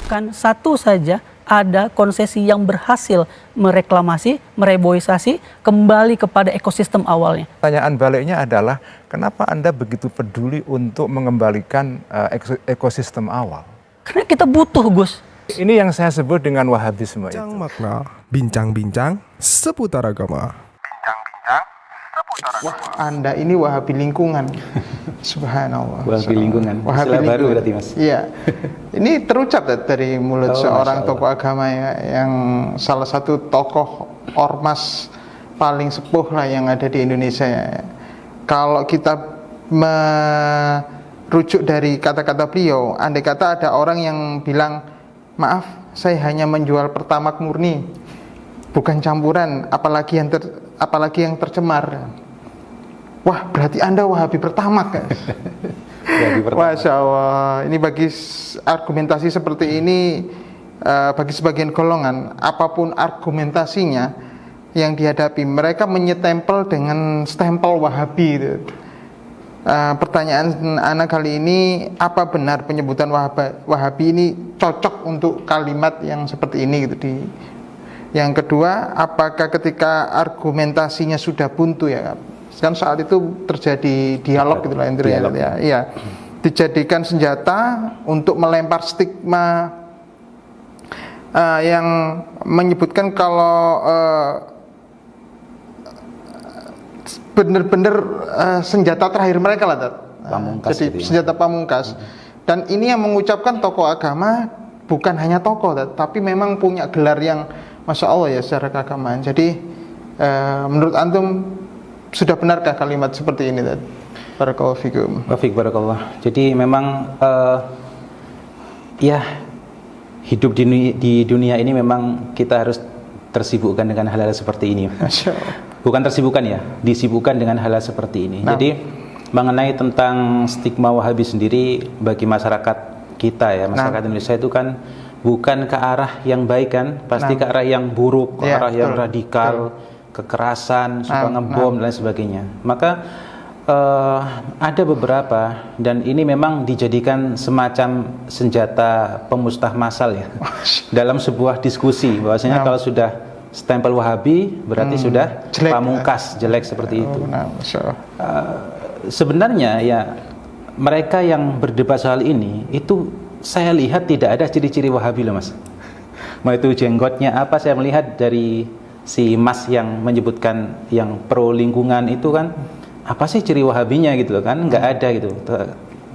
Kan satu saja ada konsesi yang berhasil mereklamasi, mereboisasi kembali kepada ekosistem awalnya. Pertanyaan baliknya adalah kenapa Anda begitu peduli untuk mengembalikan ekosistem awal? Karena kita butuh, Gus. Ini yang saya sebut dengan Wahabisme itu. Makna, bincang-bincang seputar agama. Wah, Anda ini Wahabi lingkungan. Subhanallah. Wahabi lingkungan. Wahabi lingkungan. Baru berarti, Mas. Iya. Ini terucap dari mulut seorang tokoh agama ya, yang salah satu tokoh ormas paling sepuh lah yang ada di Indonesia ya. Kalau kita merujuk dari kata-kata beliau, andai kata ada orang yang bilang, maaf, saya hanya menjual pertamak murni, bukan campuran, apalagi yang tercemar. Wah, berarti Anda Wahabi pertamak. Masya Allah. Ini bagi argumentasi seperti ini, bagi sebagian golongan, apapun argumentasinya yang dihadapi, mereka menyetempel dengan stempel Wahabi. Pertanyaan Ana kali ini, apa benar penyebutan Wahabi ini cocok untuk kalimat yang seperti ini gitu. Yang kedua, apakah ketika argumentasinya sudah buntu ya, kan saat itu terjadi dialog gitu lah intinya ya, iya, dijadikan senjata untuk melempar stigma yang menyebutkan kalau benar-benar senjata terakhir mereka lah, jadi senjata pamungkas. Dan ini yang mengucapkan tokoh agama bukan hanya tokoh, tapi memang punya gelar yang Masya Allah ya secara keagamaan. Jadi menurut antum sudah benarkah kalimat seperti ini? Barakallahu fikum. Barakallah. Jadi memang ya hidup di dunia ini memang kita harus tersibukkan dengan hal-hal seperti ini. Bukan tersibukkan ya, disibukkan dengan hal-hal seperti ini. Jadi mengenai tentang stigma Wahabi sendiri bagi masyarakat kita ya, masyarakat Indonesia itu kan bukan ke arah yang baik kan, pasti ke arah yang buruk, ke arah yang radikal, kekerasan, suka ngebom dan lain sebagainya. Maka ada beberapa, dan ini memang dijadikan semacam senjata pemusnah massal ya dalam sebuah diskusi, bahwasanya kalau sudah stempel Wahabi berarti sudah jelek, pamungkas, jelek seperti itu. Sebenarnya ya mereka yang berdebat soal ini itu saya lihat tidak ada ciri-ciri Wahabi loh, Mas. Mau itu jenggotnya apa, saya melihat dari si Mas yang menyebutkan yang pro lingkungan itu kan, apa sih ciri Wahabinya gitu loh kan, nggak ada gitu.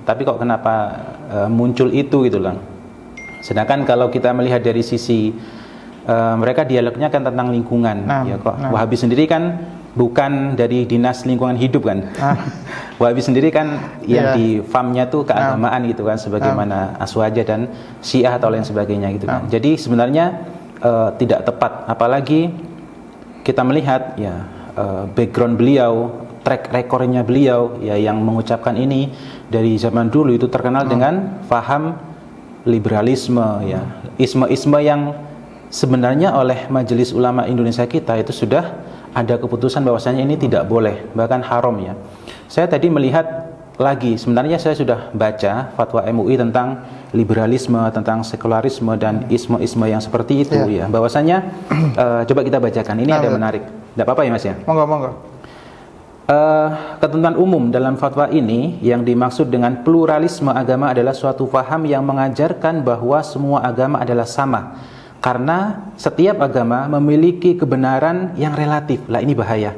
Tapi kok kenapa muncul itu gitu loh. Sedangkan kalau kita melihat dari sisi mereka dialognya kan tentang lingkungan, ya kok Wahabi sendiri kan bukan dari dinas lingkungan hidup kan. Wahabi sendiri kan yang di farmnya tuh keagamaan gitu kan, sebagaimana Aswaja dan Syiah atau lain sebagainya gitu kan. Jadi sebenarnya tidak tepat, apalagi kita melihat ya background beliau, track recordnya beliau ya yang mengucapkan ini dari zaman dulu itu terkenal dengan faham liberalisme ya, isme-isme yang sebenarnya oleh Majelis Ulama Indonesia kita itu sudah ada keputusan bahwasanya ini tidak boleh, bahkan haram ya. Saya tadi melihat lagi, sebenarnya saya sudah baca fatwa MUI tentang liberalisme, tentang sekularisme dan isme-isme yang seperti itu ya. Bahwasanya coba kita bacakan, ini ada menarik. Tidak apa-apa ya Mas ya? Monggo. Ketentuan umum dalam fatwa ini yang dimaksud dengan pluralisme agama adalah suatu faham yang mengajarkan bahwa semua agama adalah sama, karena setiap agama memiliki kebenaran yang relatif. Lah ini bahaya.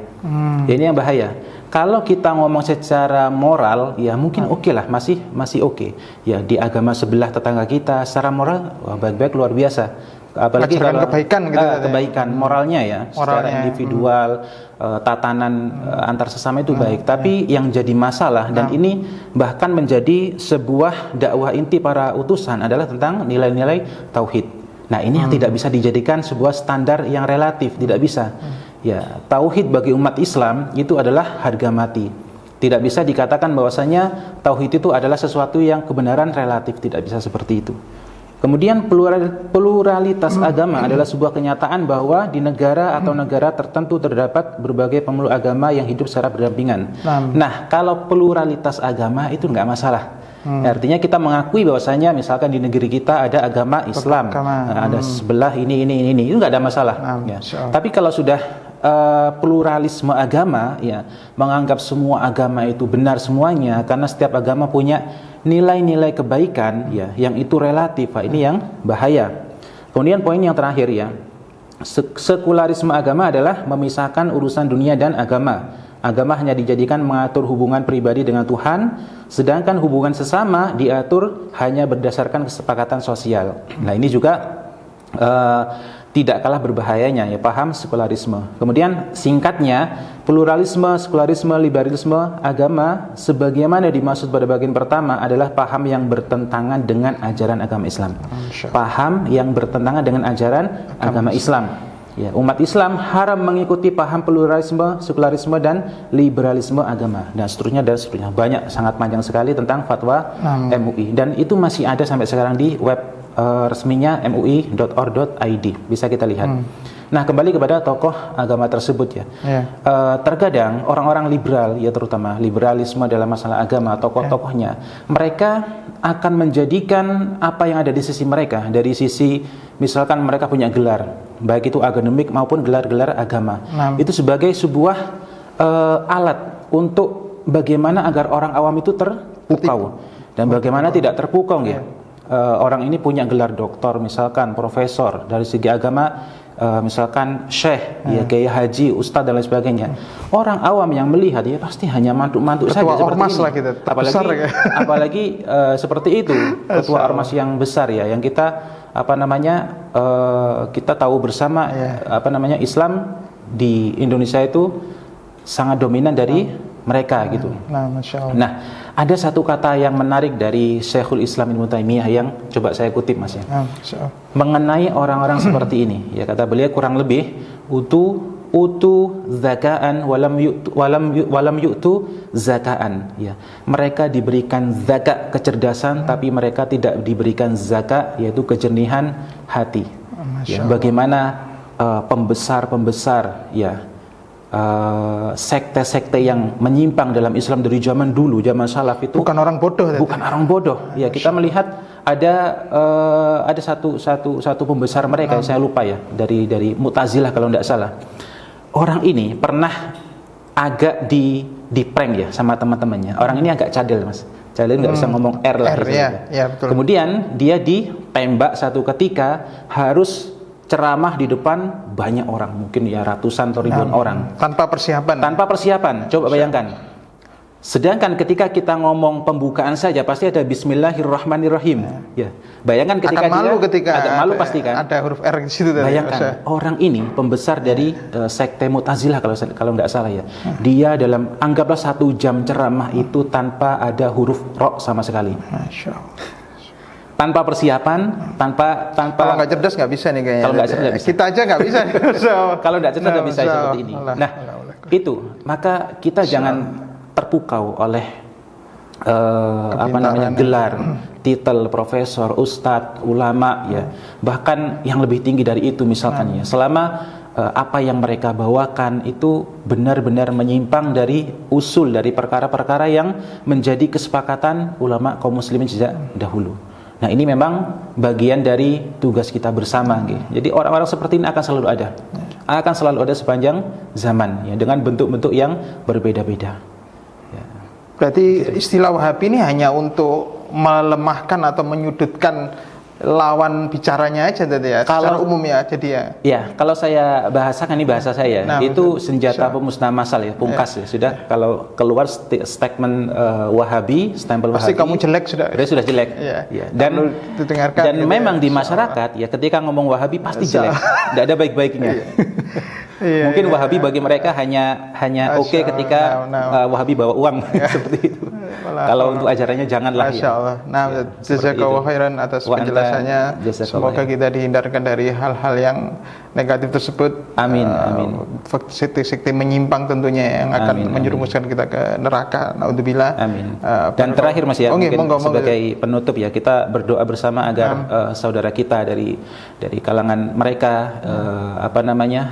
Ini yang bahaya. Kalau kita ngomong secara moral, ya mungkin oke lah, masih oke. Ya di agama sebelah tetangga kita secara moral baik-baik luar biasa. Apalagi kalau kebaikan gitu, kebaikan moralnya ya, secara individual, tatanan antar sesama itu baik. Tapi yang jadi masalah dan ini bahkan menjadi sebuah dakwah inti para utusan adalah tentang nilai-nilai tauhid. Nah ini yang tidak bisa dijadikan sebuah standar yang relatif, tidak bisa. Ya, tauhid bagi umat Islam itu adalah harga mati. Tidak bisa dikatakan bahwasanya tauhid itu adalah sesuatu yang kebenaran relatif, tidak bisa seperti itu. Kemudian pluralitas agama adalah sebuah kenyataan bahwa di negara atau negara tertentu terdapat berbagai pemeluk agama yang hidup secara berdampingan. Nah, kalau pluralitas agama itu enggak masalah. Artinya kita mengakui bahwasanya misalkan di negeri kita ada agama Islam, ada sebelah ini, itu nggak ada masalah. Ya. Tapi kalau sudah pluralisme agama, ya, menganggap semua agama itu benar semuanya, karena setiap agama punya nilai-nilai kebaikan, ya, yang itu relatif. Ini yang bahaya. Kemudian poin yang terakhir, ya, sekularisme agama adalah memisahkan urusan dunia dan agama. Agama hanya dijadikan mengatur hubungan pribadi dengan Tuhan, sedangkan hubungan sesama diatur hanya berdasarkan kesepakatan sosial. Nah, ini juga tidak kalah berbahayanya, ya, paham sekularisme. Kemudian singkatnya, pluralisme, sekularisme, liberalisme agama sebagaimana dimaksud pada bagian pertama adalah paham yang bertentangan dengan ajaran agama Islam. Paham yang bertentangan dengan ajaran agama Islam. Ya, umat Islam haram mengikuti paham pluralisme, sekularisme, dan liberalisme agama, dan seterusnya dan seterusnya. Banyak, sangat panjang sekali tentang fatwa MUI, dan itu masih ada sampai sekarang di web resminya mui.org.id, bisa kita lihat. Nah, kembali kepada tokoh agama tersebut, ya. Terkadang orang-orang liberal, ya, terutama liberalisme dalam masalah agama, tokoh-tokohnya, mereka akan menjadikan apa yang ada di sisi mereka, dari sisi misalkan mereka punya gelar, baik itu akademik maupun gelar-gelar agama, itu sebagai sebuah alat untuk bagaimana agar orang awam itu terpukau dan bagaimana tidak terpukau, ya. Orang ini punya gelar doktor, misalkan profesor, dari segi agama misalkan syekh, ya, kiai haji, ustadz, dan lain sebagainya. Orang awam yang melihat, ya, pasti hanya mantuk-mantuk saja seperti ini. Lah kita, apalagi seperti itu, ketua ormas yang besar, ya, yang kita kita tahu bersama, Islam di Indonesia itu sangat dominan dari mereka, gitu. Nah, ada satu kata yang menarik dari Syekhul Islam Ibnu Taimiyah yang coba saya kutip, Mas, ya. Mengenai orang-orang seperti ini, ya, kata beliau kurang lebih utu zakaan walam yu'tu zakaan, ya. Mereka diberikan zakat kecerdasan, tapi mereka tidak diberikan zakat, yaitu kejernihan hati. Ya, bagaimana pembesar-pembesar, ya, sekte-sekte yang menyimpang dalam Islam dari zaman dulu, zaman salaf itu bukan orang bodoh, ya. Kita melihat ada satu pembesar mereka, saya lupa, ya, dari Mu'tazilah kalau tidak salah. Orang ini pernah agak di prank, ya, sama teman-temannya. Orang ini agak cadel, Mas. Cadel nggak bisa ngomong R lah, gitu, ya, betul. Kemudian dia ditembak satu ketika, harus ceramah di depan banyak orang, mungkin, ya, ratusan atau ribuan orang, tanpa persiapan. Coba bayangkan. Sedangkan ketika kita ngomong pembukaan saja pasti ada Bismillahirrahmanirrahim, ya. Bayangkan ketika agak malu pasti kan, ada huruf R di situ. Bayangkan orang ini pembesar dari sekte Mu'tazilah kalau nggak salah, ya. Dia dalam anggaplah 1 jam ceramah itu tanpa ada huruf ro sama sekali. Masya Allah. Tanpa persiapan, tanpa kalau nggak cerdas nggak bisa nih kayaknya. Kalau nggak cerdas kita aja nggak bisa. Kalau nggak cerdas nggak bisa seperti ini. Nah, itu maka kita jangan terpukau oleh gelar, titel profesor, ustadz, ulama, ya. Bahkan yang lebih tinggi dari itu, misalkan, ya, selama apa yang mereka bawakan itu benar-benar menyimpang dari usul, dari perkara-perkara yang menjadi kesepakatan ulama kaum muslimin sejak dahulu. Nah, ini memang bagian dari tugas kita bersama, gitu. Jadi orang-orang seperti ini akan selalu ada sepanjang zaman, ya, dengan bentuk-bentuk yang berbeda-beda. Ya. Berarti istilah Wahabi ini hanya untuk melemahkan atau menyudutkan lawan bicaranya aja tadi, ya, secara umum, ya. Jadi, ya, kalau saya bahasakan, ini bahasa saya, itu senjata pemusnah massal, ya, pungkas, ya. Sudah kalau keluar statement Wahabi, stempel Wahabi, pasti kamu jelek, sudah jelek, ya. Dan memang di masyarakat, ya, ketika ngomong Wahabi pasti jelek, tidak ada baik-baiknya. Mungkin Wahabi bagi mereka hanya oke ketika Wahabi bawa uang, seperti itu. Kalau untuk ajarannya janganlah, Masya Allah. Nah, jazakallahu khairan atas penjelasannya. Semoga kita dihindarkan dari hal-hal yang negatif tersebut. Amin. Sekte-sekte menyimpang tentunya yang akan menjerumuskan kita ke neraka. Naudzubillah. Amin. Dan terakhir, Mas, ya, mungkin sebagai penutup, ya, kita berdoa bersama agar saudara kita dari kalangan mereka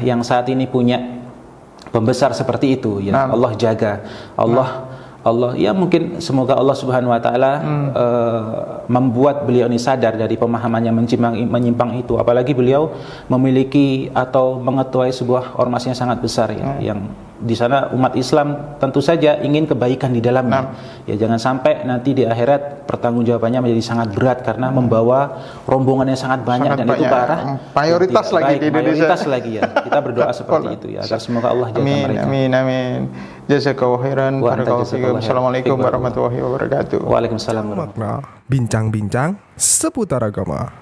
yang saat ini punya pembesar seperti itu, ya. Allah jaga, Allah, ya mungkin semoga Allah Subhanahu wa taala membuat beliau ini sadar dari pemahamannya menyimpang itu, apalagi beliau memiliki atau mengetuai sebuah ormas yang sangat besar ya, yang di sana umat Islam tentu saja ingin kebaikan di dalamnya. Ya jangan sampai nanti di akhirat pertanggungjawabannya menjadi sangat berat karena membawa rombongan yang sangat banyak dan itu ke arah mayoritas yang lagi baik, di Indonesia. mayoritas lagi ya. Kita berdoa seperti itu ya, agar semoga Allah jaga mereka. Amin. Jazakallahu khairan. Wa anta Barakallahu jazakallahu fikum. khairan. Assalamualaikum warahmatullahi wabarakatuh. Waalaikumsalam warahmatullahi wabarakatuh. Makna bincang-bincang seputar agama.